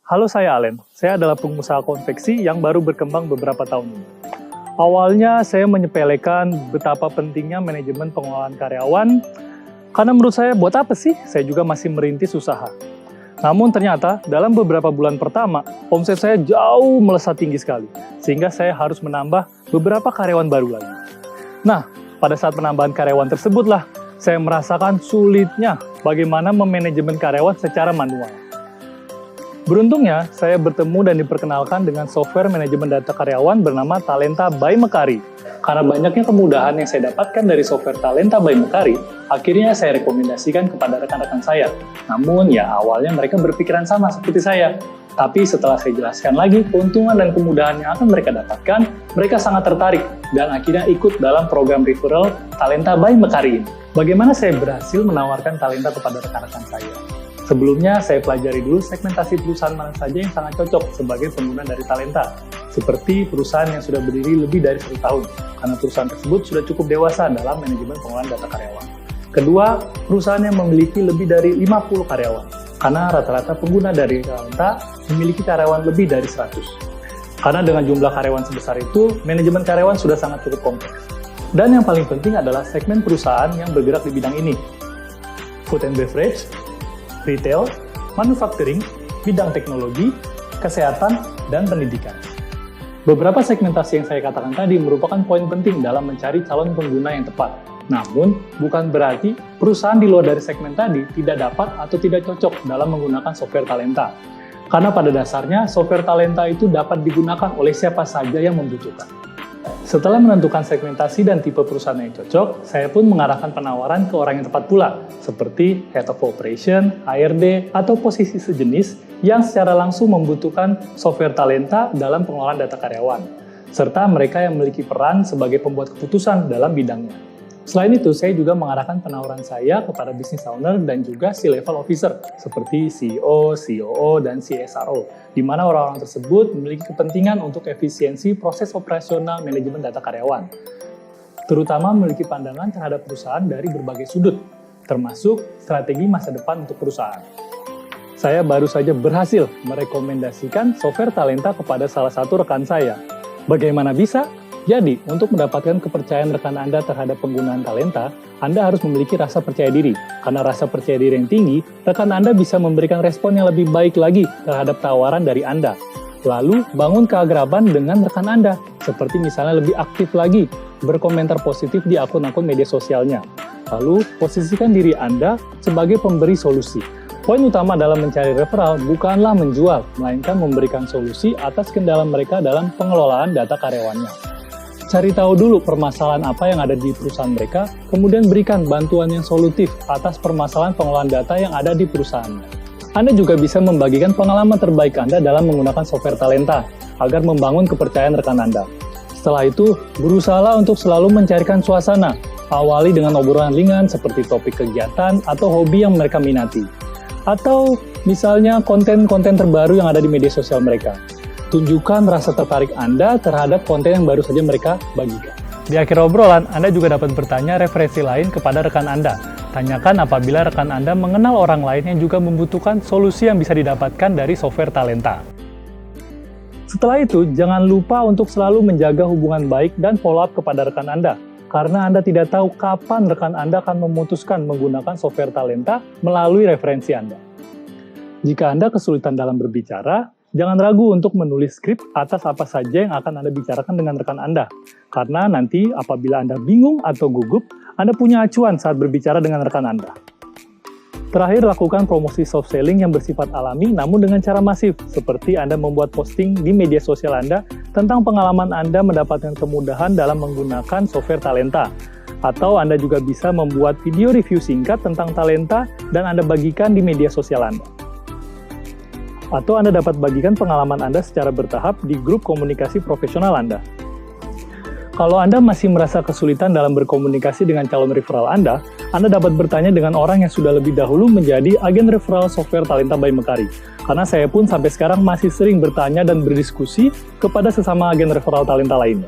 Halo, saya Allen. Saya adalah pengusaha konveksi yang baru berkembang beberapa tahun ini. Awalnya saya menyepelekan betapa pentingnya manajemen pengelolaan karyawan, karena menurut saya buat apa sih? Saya juga masih merintis usaha. Namun ternyata dalam beberapa bulan pertama, omset saya jauh melesat tinggi sekali, sehingga saya harus menambah beberapa karyawan baru lagi. Nah, pada saat penambahan karyawan tersebutlah, saya merasakan sulitnya bagaimana memanajemen karyawan secara manual. Beruntungnya, saya bertemu dan diperkenalkan dengan software manajemen data karyawan bernama Talenta by Mekari. Karena banyaknya kemudahan yang saya dapatkan dari software Talenta by Mekari, akhirnya saya rekomendasikan kepada rekan-rekan saya. Namun ya awalnya mereka berpikiran sama seperti saya. Tapi setelah saya jelaskan lagi keuntungan dan kemudahan yang akan mereka dapatkan, mereka sangat tertarik dan akhirnya ikut dalam program referral Talenta by Mekari ini. Bagaimana saya berhasil menawarkan talenta kepada rekan-rekan saya? Sebelumnya, saya pelajari dulu segmentasi perusahaan mana saja yang sangat cocok sebagai pengguna dari talenta, seperti perusahaan yang sudah berdiri lebih dari 1 tahun, karena perusahaan tersebut sudah cukup dewasa dalam manajemen pengelolaan data karyawan. Kedua, perusahaan yang memiliki lebih dari 50 karyawan, karena rata-rata pengguna dari talenta memiliki karyawan lebih dari 100. Karena dengan jumlah karyawan sebesar itu, manajemen karyawan sudah sangat cukup kompleks. Dan yang paling penting adalah segmen perusahaan yang bergerak di bidang ini. Food and beverage, retail, manufacturing, bidang teknologi, kesehatan, dan pendidikan. Beberapa segmentasi yang saya katakan tadi merupakan poin penting dalam mencari calon pengguna yang tepat. Namun, bukan berarti perusahaan di luar dari segmen tadi tidak dapat atau tidak cocok dalam menggunakan software talenta. Karena pada dasarnya, software talenta itu dapat digunakan oleh siapa saja yang membutuhkan. Setelah menentukan segmentasi dan tipe perusahaan yang cocok, saya pun mengarahkan penawaran ke orang yang tepat pula, seperti Head of Operation, HRD, atau posisi sejenis yang secara langsung membutuhkan software talenta dalam pengelolaan data karyawan, serta mereka yang memiliki peran sebagai pembuat keputusan dalam bidangnya. Selain itu, saya juga mengarahkan penawaran saya kepada business owner dan juga C-level officer, seperti CEO, COO, dan CSRO, di mana orang-orang tersebut memiliki kepentingan untuk efisiensi proses operasional manajemen data karyawan, terutama memiliki pandangan terhadap perusahaan dari berbagai sudut, termasuk strategi masa depan untuk perusahaan. Saya baru saja berhasil merekomendasikan software talenta kepada salah satu rekan saya. Bagaimana bisa? Jadi, untuk mendapatkan kepercayaan rekan Anda terhadap penggunaan talenta, Anda harus memiliki rasa percaya diri. Karena rasa percaya diri yang tinggi, rekan Anda bisa memberikan respon yang lebih baik lagi terhadap tawaran dari Anda. Lalu, bangun keakraban dengan rekan Anda, seperti misalnya lebih aktif lagi, berkomentar positif di akun-akun media sosialnya. Lalu, posisikan diri Anda sebagai pemberi solusi. Poin utama dalam mencari referral bukanlah menjual, melainkan memberikan solusi atas kendala mereka dalam pengelolaan data karyawannya. Cari tahu dulu permasalahan apa yang ada di perusahaan mereka, kemudian berikan bantuan yang solutif atas permasalahan pengelolaan data yang ada di perusahaannya. Anda juga bisa membagikan pengalaman terbaik Anda dalam menggunakan software talenta, agar membangun kepercayaan rekan Anda. Setelah itu, berusahalah untuk selalu mencarikan suasana. Awali dengan obrolan ringan seperti topik kegiatan atau hobi yang mereka minati. Atau misalnya konten-konten terbaru yang ada di media sosial mereka. Tunjukkan rasa tertarik Anda terhadap konten yang baru saja mereka bagikan. Di akhir obrolan, Anda juga dapat bertanya referensi lain kepada rekan Anda. Tanyakan apabila rekan Anda mengenal orang lain yang juga membutuhkan solusi yang bisa didapatkan dari software talenta. Setelah itu, jangan lupa untuk selalu menjaga hubungan baik dan follow up kepada rekan Anda. Karena Anda tidak tahu kapan rekan Anda akan memutuskan menggunakan software talenta melalui referensi Anda. Jika Anda kesulitan dalam berbicara, jangan ragu untuk menulis skrip atas apa saja yang akan Anda bicarakan dengan rekan Anda. Karena nanti apabila Anda bingung atau gugup, Anda punya acuan saat berbicara dengan rekan Anda. Terakhir, lakukan promosi soft selling yang bersifat alami namun dengan cara masif, seperti Anda membuat posting di media sosial Anda tentang pengalaman Anda mendapatkan kemudahan dalam menggunakan software talenta. Atau Anda juga bisa membuat video review singkat tentang talenta dan Anda bagikan di media sosial Anda. Atau Anda dapat bagikan pengalaman Anda secara bertahap di grup komunikasi profesional Anda. Kalau Anda masih merasa kesulitan dalam berkomunikasi dengan calon referral Anda dapat bertanya dengan orang yang sudah lebih dahulu menjadi agen referral software Talenta by Mekari. Karena saya pun sampai sekarang masih sering bertanya dan berdiskusi kepada sesama agen referral talenta lainnya.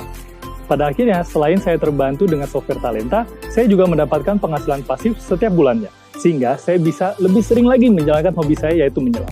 Pada akhirnya, selain saya terbantu dengan software talenta, saya juga mendapatkan penghasilan pasif setiap bulannya. Sehingga saya bisa lebih sering lagi menjalankan hobi saya, yaitu menyelam.